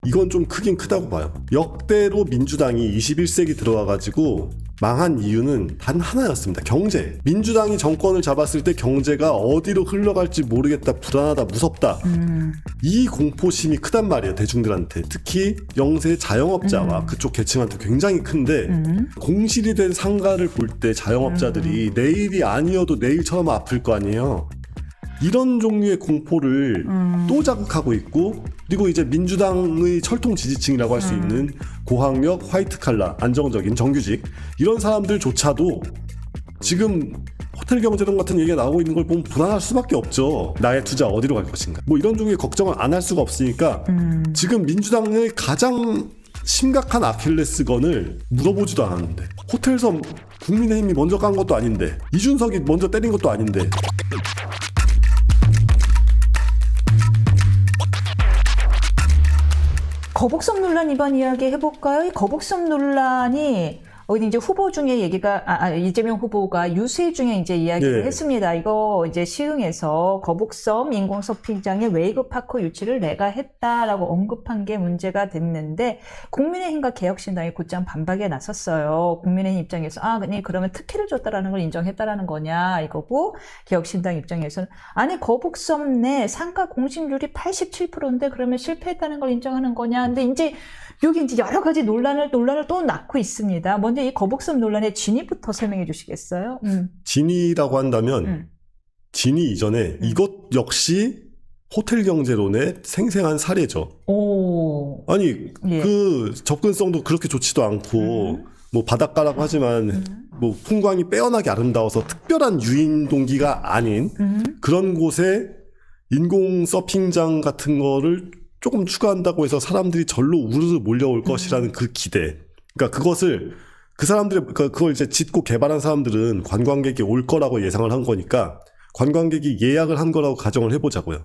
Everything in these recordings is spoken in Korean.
이건 좀 크긴 크다고 봐요. 역대로 민주당이 21세기 들어와가지고 망한 이유는 단 하나였습니다. 경제. 민주당이 정권을 잡았을 때 경제가 어디로 흘러갈지 모르겠다, 불안하다, 무섭다. 이 공포심이 크단 말이에요, 대중들한테. 특히 영세 자영업자와 그쪽 계층한테 굉장히 큰데 공실이 된 상가를 볼 때 자영업자들이 내일이 아니어도 내일처럼 아플 거 아니에요. 이런 종류의 공포를 또 자극하고 있고, 그리고 이제 민주당의 철통 지지층이라고 할 수 있는 고학력, 화이트칼라, 안정적인 정규직 이런 사람들조차도 지금 호텔 경제론 같은 얘기가 나오고 있는 걸 보면 불안할 수밖에 없죠. 나의 투자 어디로 갈 것인가. 뭐 이런 종류의 걱정을 안 할 수가 없으니까 지금 민주당의 가장 심각한 아킬레스건을 물어보지도 않았는데, 호텔섬 국민의힘이 먼저 간 것도 아닌데, 이준석이 먼저 때린 것도 아닌데. 거북선 논란 이번 이야기 해볼까요? 이 거북선 논란이 어디 이제 후보 중에 얘기가 이재명 후보가 유세 중에 이제 이야기를 했습니다. 이거 이제 시흥에서 거북섬 인공서핑장의 웨이브파크 유치를 내가 했다라고 언급한 게 문제가 됐는데, 국민의힘과 개혁신당이 곧장 반박에 나섰어요. 국민의힘 입장에서 아니 그러면 특혜를 줬다라는 걸 인정했다라는 거냐 이거고, 개혁신당 입장에서는 아니 거북섬 내 상가 공실률이 87%인데 그러면 실패했다는 걸 인정하는 거냐. 근데 이제 여기 이제 여러 가지 논란을 또 낳고 있습니다. 먼저 이 거북섬 논란의 진위부터 설명해 주시겠어요? 진위라고 한다면 진위 이전에 이것 역시 호텔 경제론의 생생한 사례죠. 아니 그 접근성도 그렇게 좋지도 않고 뭐 바닷가라고 하지만 뭐 풍광이 빼어나게 아름다워서 특별한 유인 동기가 아닌 그런 곳에 인공 서핑장 같은 거를 조금 추가한다고 해서 사람들이 절로 우르르 몰려올 것이라는 그 기대. 그러니까 그것을 그 사람들이 그걸 이제 짓고 개발한 사람들은 관광객이 올 거라고 예상을 한 거니까 관광객이 예약을 한 거라고 가정을 해보자고요.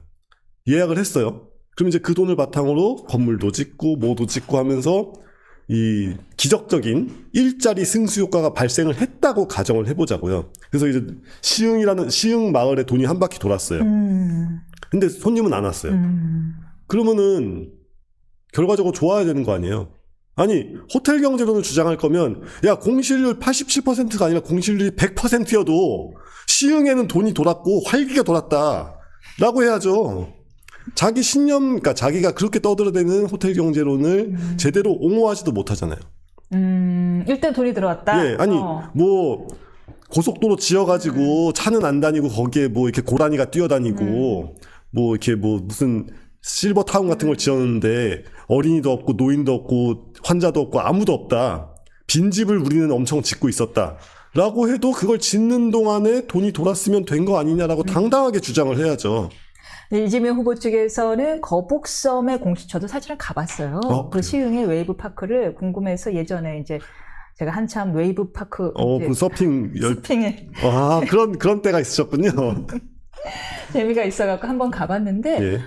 예약을 했어요. 그럼 이제 그 돈을 바탕으로 건물도 짓고 뭐도 짓고 하면서 이 기적적인 일자리 승수 효과가 발생을 했다고 가정을 해보자고요. 그래서 이제 시흥 마을에 돈이 한 바퀴 돌았어요. 근데 손님은 안 왔어요. 그러면은 결과적으로 좋아야 되는 거 아니에요. 아니 호텔 경제론을 주장할 거면 야 공실률 87%가 아니라 공실률이 100%여도 시흥에는 돈이 돌았고 활기가 돌았다 라고 해야죠. 자기 신념, 그러니까 자기가 그렇게 떠들어대는 호텔 경제론을 제대로 옹호하지도 못하잖아요. 일단 돈이 들어왔다. 예, 아니 뭐 고속도로 지어가지고 차는 안 다니고 거기에 뭐 이렇게 고라니가 뛰어다니고 뭐 이렇게 뭐 무슨 실버타운 같은 걸 지었는데 어린이도 없고 노인도 없고 환자도 없고 아무도 없다. 빈집을 우리는 엄청 짓고 있었다. 라고 해도 그걸 짓는 동안에 돈이 돌았으면 된 거 아니냐라고 당당하게 주장을 해야죠. 네, 이재명 후보 측에서는 거북섬의 저도 사실은 가봤어요. 그 시흥의 웨이브파크를 궁금해서 예전에 이제 제가 한참 웨이브파크 그 서핑에 그런 때가 있으셨군요. 재미가 있어갖고 한번 가봤는데 예.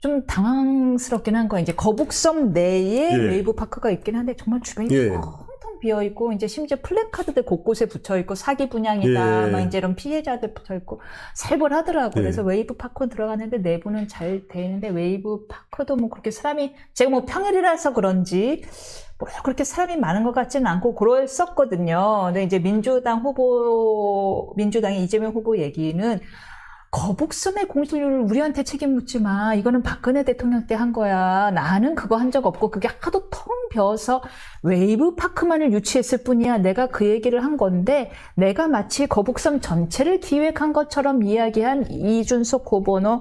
좀 당황스럽긴 한 거예요. 이제 거북섬 내에 웨이브 파크가 있긴 한데 정말 주변이 텅텅 비어 있고 이제 심지어 플래카드들 곳곳에 붙여 있고 사기 분양이다, 막 이제 이런 피해자들 붙어 있고 살벌하더라고요. 그래서 웨이브 파크 들어갔는데 내부는 잘 돼 있는데 웨이브 파크도 뭐 그렇게 사람이 제가 뭐 평일이라서 그런지 뭐 그렇게 사람이 많은 것 같지는 않고 그랬었거든요. 근데 이제 민주당의 이재명 후보 얘기는 거북섬의 공실률을 우리한테 책임 묻지 마. 이거는 박근혜 대통령 때 한 거야. 나는 그거 한 적 없고 그게 하도 텅 비어서 웨이브 파크만을 유치했을 뿐이야. 내가 그 얘기를 한 건데 내가 마치 거북섬 전체를 기획한 것처럼 이야기한 이준석 후보는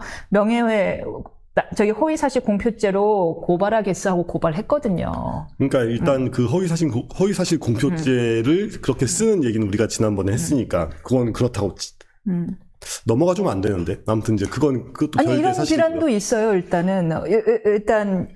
허위사실 공표죄로 고발하겠어 하고 고발했거든요. 그러니까 일단 그 허위사실 공표죄를 그렇게 쓰는 얘기는 우리가 지난번에 했으니까 그건 그렇다고 넘어가주면 안 되는데. 아무튼 이제 그것도 별개 이런 사실이고요. 비난도 있어요. 일단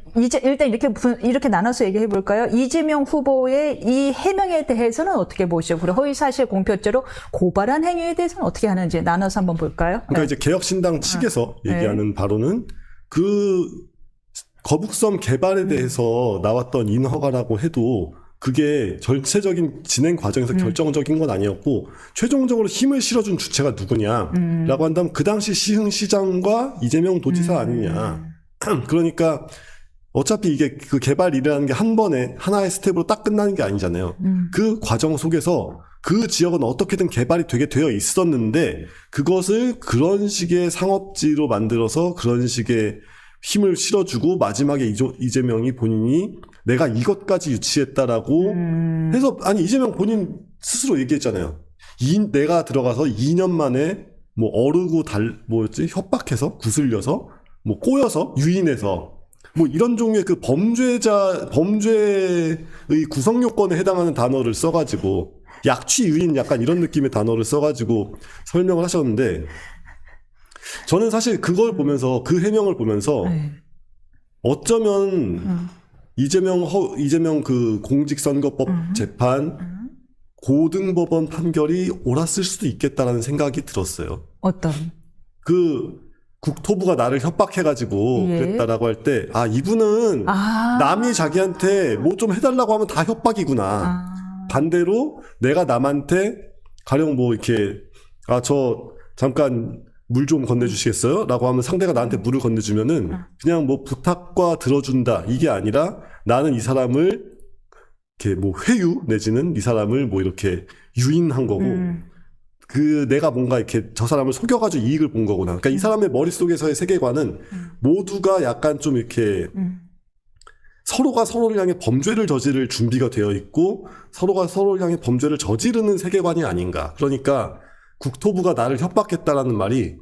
이렇게 나눠서 얘기해 볼까요? 이재명 후보의 이 해명에 대해서는 어떻게 보시죠? 그리고 허위사실 공표죄로 고발한 행위에 대해서는 어떻게 하는지 나눠서 한번 볼까요? 그러니까 이제 개혁신당 측에서 얘기하는 바로는 그 거북섬 개발에 대해서 나왔던 인허가라고 해도 그게 전체적인 진행 과정에서 결정적인 건 아니었고 최종적으로 힘을 실어준 주체가 누구냐라고 한다면 그 당시 시흥시장과 이재명 도지사 아니냐. 그러니까 어차피 이게 그 개발 일이라는 게 한 번에 하나의 스텝으로 딱 끝나는 게 아니잖아요. 그 과정 속에서 그 지역은 어떻게든 개발이 되게 되어 있었는데 그것을 그런 식의 상업지로 만들어서 그런 식의 힘을 실어주고 마지막에 이재명이 본인이 내가 이것까지 유치했다라고 해서 아니 이재명 본인 스스로 얘기했잖아요. 내가 들어가서 2년 만에 뭐 어르고 뭐였지 협박해서 구슬려서 뭐 꼬여서 유인해서 뭐 이런 종류의 그 범죄의 구성 요건에 해당하는 단어를 써가지고 약취 유인 약간 이런 느낌의 단어를 써가지고 설명을 하셨는데 저는 사실 그걸 보면서 그 해명을 보면서 어쩌면 이재명 그 공직선거법 재판 고등법원 판결이 옳았을 수도 있겠다라는 생각이 들었어요. 어떤? 그 국토부가 나를 협박해가지고 그랬다라고 할 때 아 이분은 남이 자기한테 뭐 좀 해달라고 하면 다 협박이구나. 반대로 내가 남한테 가령 뭐 이렇게 저 잠깐 물 좀 건네주시겠어요? 라고 하면 상대가 나한테 물을 건네주면은 그냥 뭐 부탁과 들어준다 이게 아니라 나는 이 사람을 이렇게 뭐 회유 내지는 이 사람을 뭐 이렇게 유인한 거고 그 내가 뭔가 이렇게 저 사람을 속여가지고 이익을 본 거구나. 그러니까 이 사람의 머릿속에서의 세계관은 모두가 약간 좀 이렇게 서로가 서로를 향해 범죄를 저지를 준비가 되어 있고 서로가 서로를 향해 범죄를 저지르는 세계관이 아닌가. 그러니까 국토부가 나를 협박했다라는 말이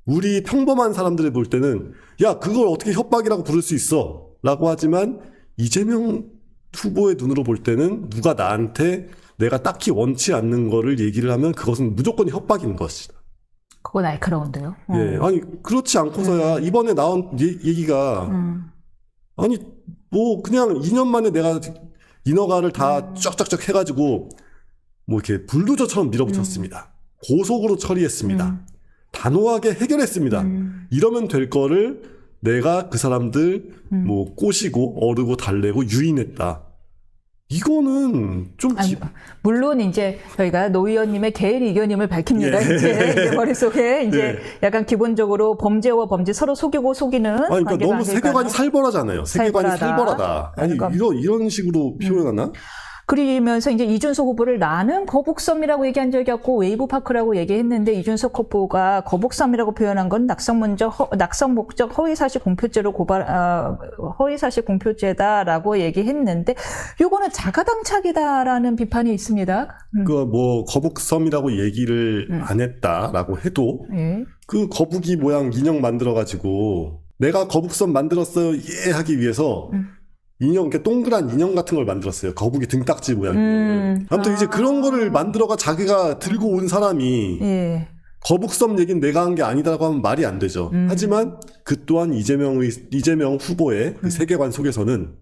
우리 평범한 사람들이 볼 때는 야 그걸 어떻게 협박이라고 부를 수 있어 라고 하지만 이재명 후보의 눈으로 볼 때는 누가 나한테 내가 딱히 원치 않는 거를 얘기를 하면 그것은 무조건 협박인 것이다. 그건 날카로운데요. 예, 아니 그렇지 않고서야 이번에 나온 얘기가 아니 뭐 그냥 2년 만에 내가 인허가를 다 쫙쫙쫙 해가지고 뭐 이렇게 불도저처럼 밀어붙였습니다. 고속으로 처리했습니다. 단호하게 해결했습니다. 이러면 될 거를 내가 그 사람들 뭐 꼬시고 어르고 달래고 유인했다. 이거는 좀 물론 이제 저희가 노 의원님의 개인 의견임을 밝힙니다. 이제 머릿속에 이제 약간 기본적으로 범죄와 범죄 서로 속이고 속이는 아니, 그러니까 너무 세계관이 살벌하잖아요. 세계관이 살벌하다. 아니 그러니까 이런 식으로 표현하나? 그러면서 이제 이준석 후보를 나는 거북섬이라고 얘기한 적이 없고 웨이브파크라고 얘기했는데 이준석 후보가 거북섬이라고 표현한 건 낙성 목적 허위사실 공표죄로 허위사실 공표죄다라고 얘기했는데 요거는 자가당착이다라는 비판이 있습니다. 그 뭐 거북섬이라고 얘기를 안 했다라고 해도 그 거북이 모양 인형 만들어 가지고 내가 거북섬 만들었어요 예 하기 위해서 인형, 이렇게 동그란 인형 같은 걸 만들었어요. 거북이 등딱지 모양 인형을. 아무튼 이제 그런 거를 만들어가 자기가 들고 온 사람이 거북섬 얘기는 내가 한 게 아니다라고 하면 말이 안 되죠. 하지만 그 또한 이재명 후보의 그 세계관 속에서는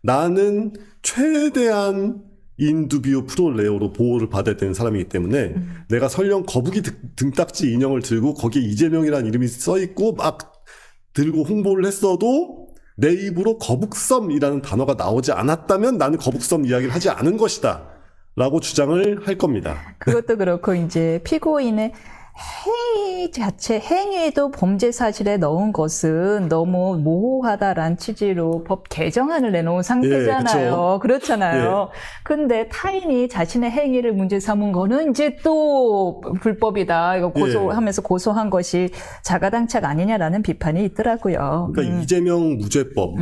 나는 최대한 인두비오 프로레오로 보호를 받아야 되는 사람이기 때문에 내가 설령 거북이 등딱지 인형을 들고 거기에 이재명이라는 이름이 써있고 막 들고 홍보를 했어도 내 입으로 거북섬이라는 단어가 나오지 않았다면 나는 거북섬 이야기를 하지 않은 것이다 라고 주장을 할 겁니다. 그것도 그렇고 이제 피고인의 행위 자체, 행위도 범죄 사실에 넣은 것은 너무 모호하다라는 취지로 법 개정안을 내놓은 상태잖아요. 그렇잖아요. 근데 타인이 자신의 행위를 문제 삼은 거는 이제 또 불법이다. 이거 고소하면서 고소한 것이 자가당착 아니냐라는 비판이 있더라고요. 그러니까 이재명 무죄법,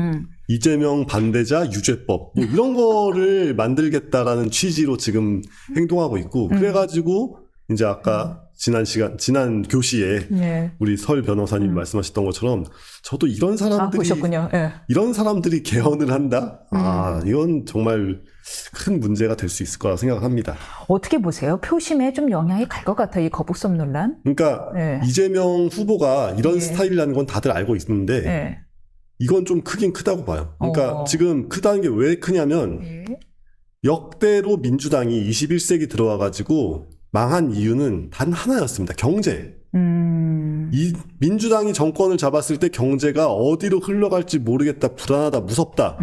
이재명 반대자 유죄법 뭐 이런 거를 만들겠다라는 취지로 지금 행동하고 있고 그래가지고 이제 아까 지난 교시에 우리 설 변호사님 말씀하셨던 것처럼 저도 이런 사람들이 이런 사람들이 개헌을 한다? 이건 정말 큰 문제가 될 수 있을 거라 생각합니다. 어떻게 보세요? 표심에 좀 영향이 갈 것 같아요, 이 거북섬 논란? 그러니까 이재명 후보가 이런 스타일이라는 건 다들 알고 있는데 이건 좀 크긴 크다고 봐요. 그러니까 지금 크다는 게 왜 크냐면 역대로 민주당이 21세기 들어와가지고 망한 이유는 단 하나였습니다. 경제. 이 민주당이 정권을 잡았을 때 경제가 어디로 흘러갈지 모르겠다, 불안하다, 무섭다.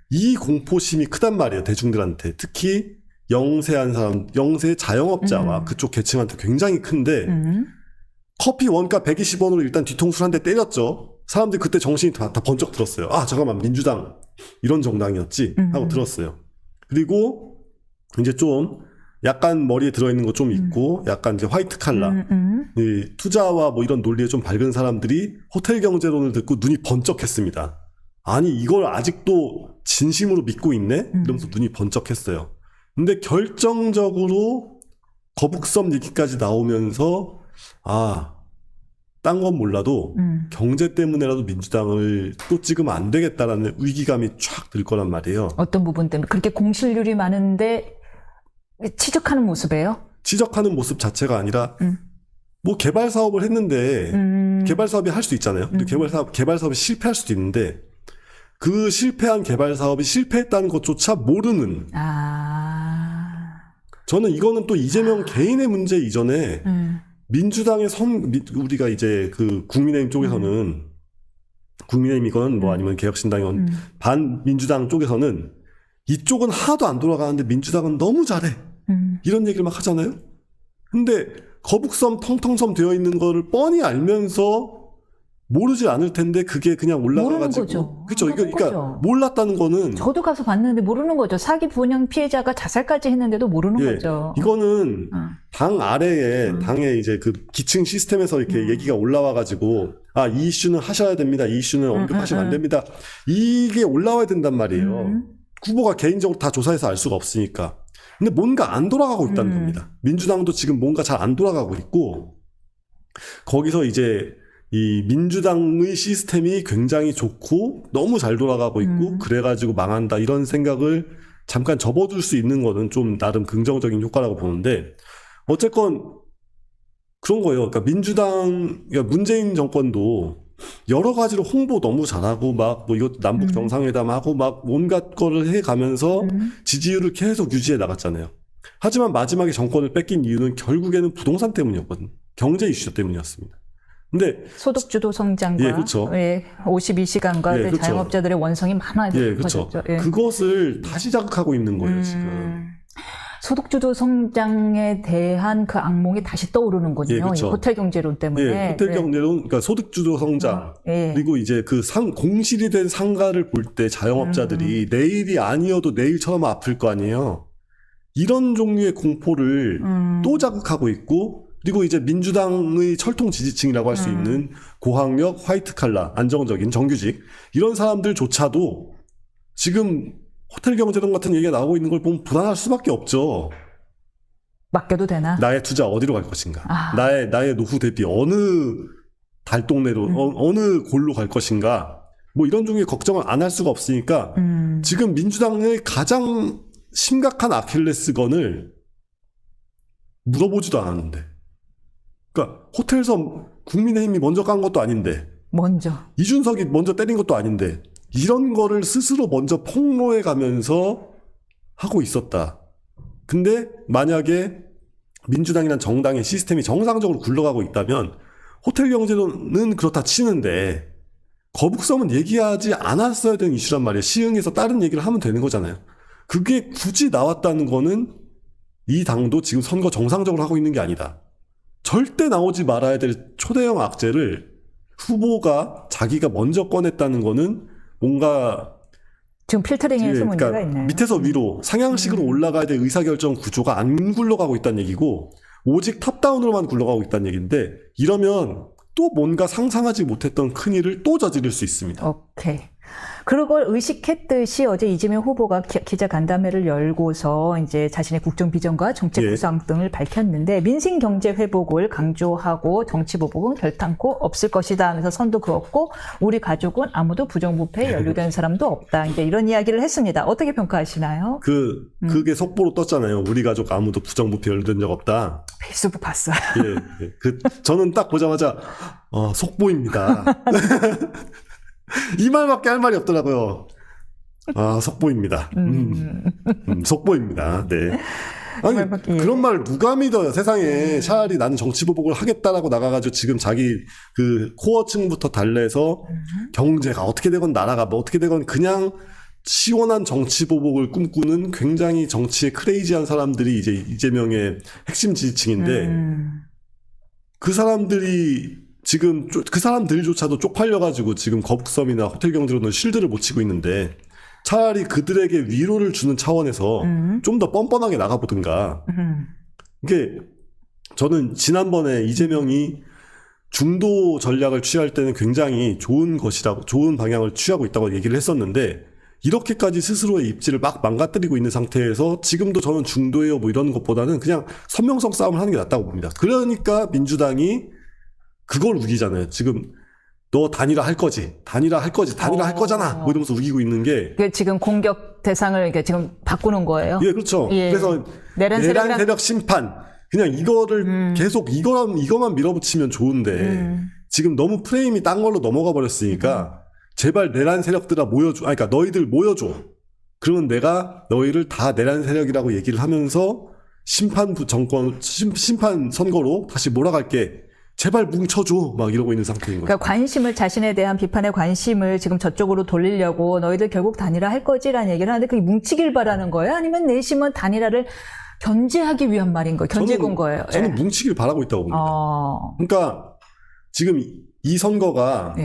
이 공포심이 크단 말이에요. 대중들한테. 특히 영세한 사람, 영세 자영업자와 그쪽 계층한테 굉장히 큰데 커피 원가 120원으로 일단 뒤통수를 한 대 때렸죠. 사람들이 그때 정신이 다 번쩍 들었어요. 아, 잠깐만, 민주당 이런 정당이었지 하고 들었어요. 그리고 이제 좀 약간 머리에 들어있는 거 좀 있고 약간 이제 화이트 칼라 이 투자와 뭐 이런 논리에 좀 밝은 사람들이 호텔 경제론을 듣고 눈이 번쩍했습니다. 아니 이걸 아직도 진심으로 믿고 있네? 이러면서 눈이 번쩍했어요. 근데 결정적으로 거북섬 얘기까지 나오면서 딴 건 몰라도 경제 때문에라도 민주당을 또 찍으면 안 되겠다라는 위기감이 쫙 들 거란 말이에요. 어떤 부분 때문에? 그렇게 공실률이 많은데 치적하는 모습이에요? 치적하는 모습 자체가 아니라 뭐 개발 사업을 했는데 개발 사업이 할 수 있잖아요. 근데 개발 사업이 실패할 수도 있는데 그 실패한 개발 사업이 실패했다는 것조차 모르는. 저는 이거는 또 이재명 개인의 문제 이전에 민주당의 우리가 이제 그 국민의힘 쪽에서는 국민의힘이건 뭐 아니면 개혁신당이건 반민주당 쪽에서는 이쪽은 하나도 안 돌아가는데 민주당은 너무 잘해. 이런 얘기를 막 하잖아요. 근데 거북섬 텅텅섬 되어 있는 거를 뻔히 알면서 모르지 않을 텐데 그게 그냥 올라가가지고. 그렇죠. 그러니까 몰랐다는 거는. 저도 가서 봤는데 모르는 거죠. 사기 분양 피해자가 자살까지 했는데도 모르는 거죠. 이거는 당 아래에 당의 이제 그 기층 시스템에서 이렇게 얘기가 올라와가지고 이 이슈는 하셔야 됩니다. 이 이슈는 언급하시면 안 됩니다. 이게 올라와야 된단 말이에요. 후보가 개인적으로 다 조사해서 알 수가 없으니까. 근데 뭔가 안 돌아가고 있다는 겁니다. 민주당도 지금 뭔가 잘 안 돌아가고 있고 거기서 이제 이 민주당의 시스템이 굉장히 좋고 너무 잘 돌아가고 있고 그래가지고 망한다 이런 생각을 잠깐 접어둘 수 있는 거는 좀 나름 긍정적인 효과라고 보는데 어쨌건 그런 거예요. 그러니까 그러니까 문재인 정권도 여러 가지로 홍보 너무 잘하고 막 뭐 이것도 남북 정상회담하고 막 온갖 거를 해가면서 지지율을 계속 유지해 나갔잖아요. 하지만 마지막에 정권을 뺏긴 이유는 결국에는 부동산 때문이었거든요. 경제 이슈 때문이었습니다. 근데 소득주도 성장과 52시간과 그렇죠. 자영업자들의 원성이 많아졌죠. 그렇죠. 그것을 다시 자극하고 있는 거예요, 지금. 소득주도 성장에 대한 그 악몽이 다시 떠오르는군요. 그렇죠. 호텔 경제론 때문에. 호텔 경제론, 그러니까 소득주도 성장. 그리고 이제 그 공실이 된 상가를 볼 때 자영업자들이 내일이 아니어도 내일처럼 아플 거 아니에요. 이런 종류의 공포를 또 자극하고 있고, 그리고 이제 민주당의 철통 지지층이라고 할 수 있는 고학력, 화이트 칼라, 안정적인 정규직 이런 사람들조차도 지금 호텔 경제론 같은 얘기가 나오고 있는 걸 보면 불안할 수밖에 없죠. 맡겨도 되나? 나의 투자 어디로 갈 것인가? 나의 노후 대비 어느 달동네로 어느 골로 갈 것인가? 뭐 이런 종류의 걱정을 안 할 수가 없으니까 지금 민주당의 가장 심각한 아킬레스건을 물어보지도 않았는데. 그러니까 호텔섬 국민의힘이 먼저 간 것도 아닌데 이준석이 먼저 때린 것도 아닌데 이런 거를 스스로 먼저 폭로해 가면서 하고 있었다. 근데 만약에 민주당이란 정당의 시스템이 정상적으로 굴러가고 있다면 호텔 경제는 그렇다 치는데 거북섬은 얘기하지 않았어야 되는 이슈란 말이에요. 시흥에서 다른 얘기를 하면 되는 거잖아요. 그게 굳이 나왔다는 거는 이 당도 지금 선거 정상적으로 하고 있는 게 아니다. 절대 나오지 말아야 될 초대형 악재를 후보가 자기가 먼저 꺼냈다는 거는 뭔가 지금 필터링에서 문제가 있나요? 밑에서 위로 상향식으로 올라가야 될 의사결정 구조가 안 굴러가고 있다는 얘기고 오직 탑다운으로만 굴러가고 있다는 얘기인데 이러면 또 뭔가 상상하지 못했던 큰일을 또 저지를 수 있습니다. 오케이. 그걸 의식했듯이 어제 이재명 후보가 기자 간담회를 열고서 이제 자신의 국정 비전과 정책 구상 등을 밝혔는데 민생 경제 회복을 강조하고 정치 보복은 결탄코 없을 것이다 하면서 선도 그었고 우리 가족은 아무도 부정부패에 연루된 사람도 없다. 이제 이런 이야기를 했습니다. 어떻게 평가하시나요? 그게 속보로 떴잖아요. 우리 가족 아무도 부정부패에 연루된 적 없다. 페이스북 봤어요. 저는 딱 보자마자 속보입니다. 이 말밖에 할 말이 없더라고요. 속보입니다. 속보입니다. 네. 아니, 그런 말 누가 믿어요, 세상에. 차라리 나는 정치보복을 하겠다라고 나가가지고 지금 자기 그 코어층부터 달래서 경제가 어떻게 되건 나라가 뭐 어떻게 되건 그냥 시원한 정치보복을 꿈꾸는 굉장히 정치에 크레이지한 사람들이 이제 이재명의 핵심 지지층인데 그 사람들이 지금 그 사람들조차도 쪽팔려가지고 지금 거북섬이나 호텔경제로는 쉴드를 못 치고 있는데 차라리 그들에게 위로를 주는 차원에서 좀 더 뻔뻔하게 나가보든가. 이게 저는 지난번에 이재명이 중도 전략을 취할 때는 굉장히 좋은 방향을 취하고 있다고 얘기를 했었는데 이렇게까지 스스로의 입지를 막 망가뜨리고 있는 상태에서 지금도 저는 중도예요 뭐 이런 것보다는 그냥 선명성 싸움을 하는 게 낫다고 봅니다. 그러니까 민주당이 그걸 우기잖아요. 지금 너 단일화 할 거지, 단일화 할 거잖아 뭐 이러면서 우기고 있는 게 지금 공격 대상을 지금 바꾸는 거예요. 예, 그렇죠. 예. 그래서 내란 세력 심판 그냥 이거를 계속 이거만 밀어붙이면 좋은데 지금 너무 프레임이 딴 걸로 넘어가 버렸으니까 제발 내란 세력들아 모여줘. 그러니까 너희들 모여줘. 그러면 내가 너희를 다 내란 세력이라고 얘기를 하면서 심판 선거로 다시 몰아갈게. 제발 뭉쳐줘. 막 이러고 있는 상태인 거죠. 그러니까 관심을 자신에 대한 비판의 관심을 지금 저쪽으로 돌리려고 너희들 결국 단일화 할 거지라는 얘기를 하는데 그게 뭉치길 바라는 거예요? 아니면 내심은 단일화를 견제하기 위한 말인 거예요? 견제군 거예요? 저는 뭉치길 바라고 있다고 봅니다. 그러니까 지금 이 선거가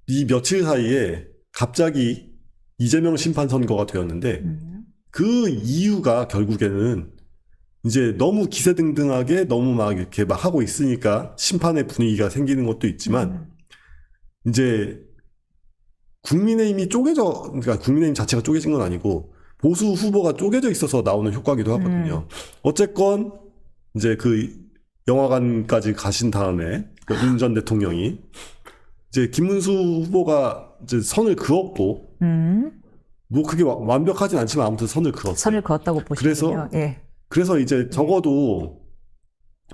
이 며칠 사이에 갑자기 이재명 심판 선거가 되었는데 그 이유가 결국에는 이제 너무 기세등등하게 너무 막 이렇게 막 하고 있으니까 심판의 분위기가 생기는 것도 있지만 이제 국민의힘이 그러니까 국민의힘 자체가 쪼개진 건 아니고 보수 후보가 쪼개져 있어서 나오는 효과기도 하거든요. 어쨌건 이제 그 영화관까지 가신 다음에 윤 전 대통령이 이제 김문수 후보가 이제 선을 그었고 뭐 그게 완벽하진 않지만 아무튼 선을 그었어요. 선을 그었다고 보시군요. 그래서 이제 적어도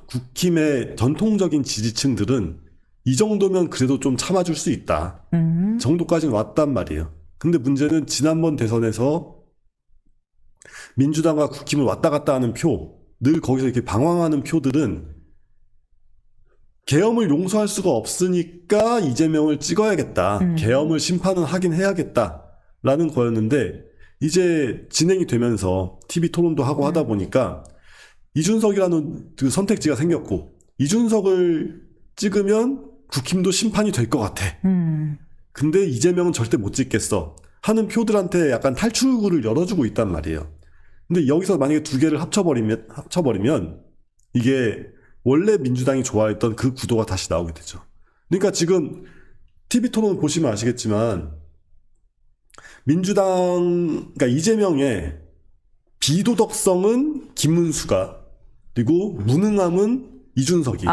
국힘의 전통적인 지지층들은 이 정도면 그래도 좀 참아줄 수 있다. 정도까지는 왔단 말이에요. 근데 문제는 지난번 대선에서 민주당과 국힘을 왔다 갔다 하는 늘 거기서 이렇게 방황하는 표들은 계엄을 용서할 수가 없으니까 이재명을 찍어야겠다. 계엄을 심판은 하긴 해야겠다라는 거였는데 이제 진행이 되면서 TV 토론도 하고 하다 보니까 이준석이라는 그 선택지가 생겼고 이준석을 찍으면 국힘도 심판이 될 것 같아. 근데 이재명은 절대 못 찍겠어 하는 표들한테 약간 탈출구를 열어주고 있단 말이에요. 근데 여기서 만약에 두 개를 합쳐버리면 이게 원래 민주당이 좋아했던 그 구도가 다시 나오게 되죠. 그러니까 지금 TV 토론 보시면 아시겠지만 그러니까 이재명의 비도덕성은 김문수가 그리고 무능함은 이준석이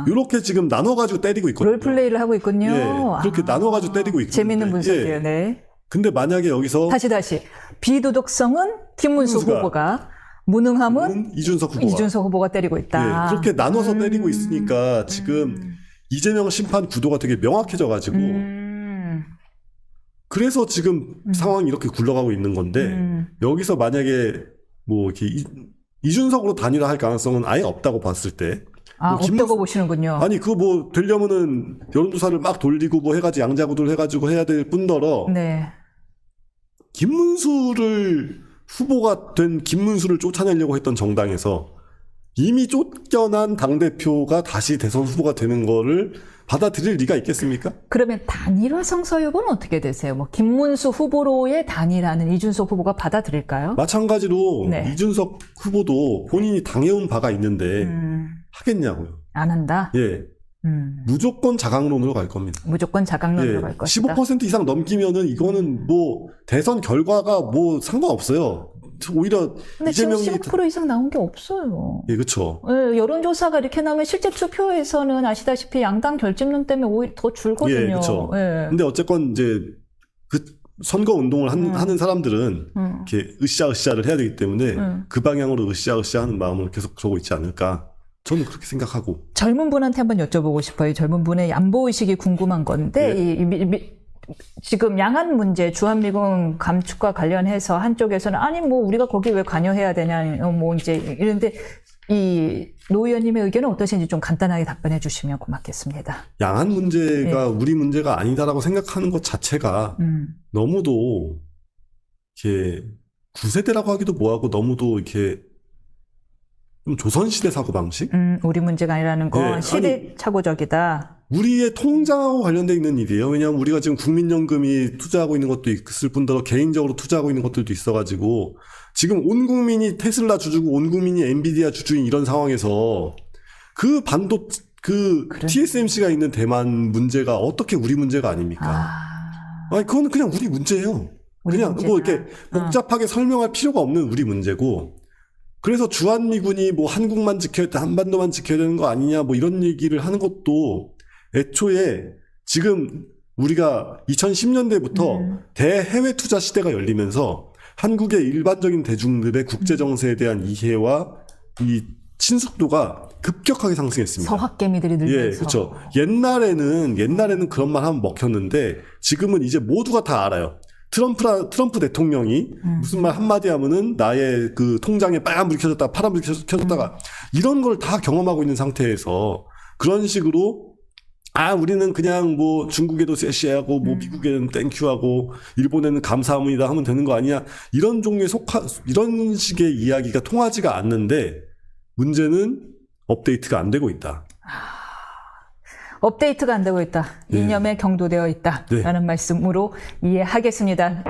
이렇게 지금 나눠가지고 때리고 있거든요. 롤플레이를 하고 있군요. 그렇게 나눠가지고 때리고 있거든요. 재밌는 분석이에요. 네. 근데 만약에 여기서 다시 비도덕성은 김문수 후보가 무능함은 이준석 후보가 때리고 있다. 그렇게 나눠서 때리고 있으니까 지금 이재명 심판 구도가 되게 명확해져가지고 그래서 지금 상황이 이렇게 굴러가고 있는 건데 여기서 만약에 뭐 이렇게 이준석으로 단일화할 가능성은 아예 없다고 봤을 때 없다고 보시는군요. 아니 그거 뭐 되려면은 여론조사를 막 돌리고 뭐 해가지고 양자구도를 해가지고 해야 될 뿐더러 후보가 된 김문수를 쫓아내려고 했던 정당에서 이미 쫓겨난 당대표가 다시 대선 후보가 되는 거를 받아들일 리가 있겠습니까? 그러면 단일화 성사 여부는 어떻게 되세요? 뭐 김문수 후보로의 단일화는 이준석 후보가 받아들일까요? 마찬가지로 이준석 후보도 본인이 당해온 바가 있는데 하겠냐고요. 안 한다? 무조건 자강론으로 갈 겁니다. 무조건 자강론으로 갈 것이다. 15% 이상 넘기면은 이거는 뭐 대선 결과가 뭐 상관없어요. 오히려 근데 이재명이 지금 15% 이상 나온 게 없어요. 그렇죠. 여론조사가 이렇게 나오면 실제 투표에서는 아시다시피 양당 결집론 때문에 오히려 더 줄거든요. 그렇죠. 근데 어쨌건 이제 그 선거 운동을 하는 사람들은 이렇게 으쌰으쌰를 해야 되기 때문에 그 방향으로 으쌰으쌰하는 마음을 계속 가고 있지 않을까. 저는 그렇게 생각하고. 젊은 분한테 한번 여쭤보고 싶어요. 젊은 분의 안보의식이 궁금한 건데 지금 양안 문제, 주한미군 감축과 관련해서 한쪽에서는 아니 뭐 우리가 거기 왜 관여해야 되냐 뭐 이제 이런데 이 노 의원님의 의견은 어떠신지 좀 간단하게 답변해 주시면 고맙겠습니다. 양안 문제가 우리 문제가 아니다라고 생각하는 것 자체가 너무도 이렇게 구세대라고 하기도 뭐하고 너무도 이렇게 좀 조선시대 사고방식? 우리 문제가 아니라는 건 시대착오적이다. 우리의 통장하고 관련돼 있는 일이에요. 왜냐하면 우리가 지금 국민연금이 투자하고 있는 것도 있을 뿐더러 개인적으로 투자하고 있는 것들도 있어가지고 지금 온 국민이 테슬라 주주고 온 국민이 엔비디아 주주인 이런 상황에서 그 그래. TSMC가 있는 대만 문제가 어떻게 우리 문제가 아닙니까? 아니, 그거는 그냥 우리 문제예요. 그냥 문제다. 뭐 이렇게 복잡하게 설명할 필요가 없는 우리 문제고, 그래서 주한미군이 뭐 한국만 지켜야 돼, 한반도만 지켜야 되는 거 아니냐, 뭐 이런 얘기를 하는 것도 애초에 지금 우리가 2010년대부터 대해외 투자 시대가 열리면서 한국의 일반적인 대중들의 국제 정세에 대한 이해와 이 친숙도가 급격하게 상승했습니다. 서학개미들이 늘면서. 예, 그렇죠. 옛날에는 그런 말 하면 먹혔는데 지금은 이제 모두가 다 알아요. 트럼프 대통령이 무슨 말 한마디 하면은 나의 그 통장에 빨간불이 켜졌다가 파란불이 켜졌다가 이런 걸 다 경험하고 있는 상태에서 그런 식으로 우리는 그냥 뭐 중국에도 쎄쎄하고 뭐 미국에는 땡큐하고 일본에는 감사합니다 하면 되는 거 아니야. 이런 종류의 이런 식의 이야기가 통하지가 않는데 문제는 업데이트가 안 되고 있다. 업데이트가 안 되고 있다. 네. 이념에 경도되어 있다. 네. 라는 말씀으로 이해하겠습니다.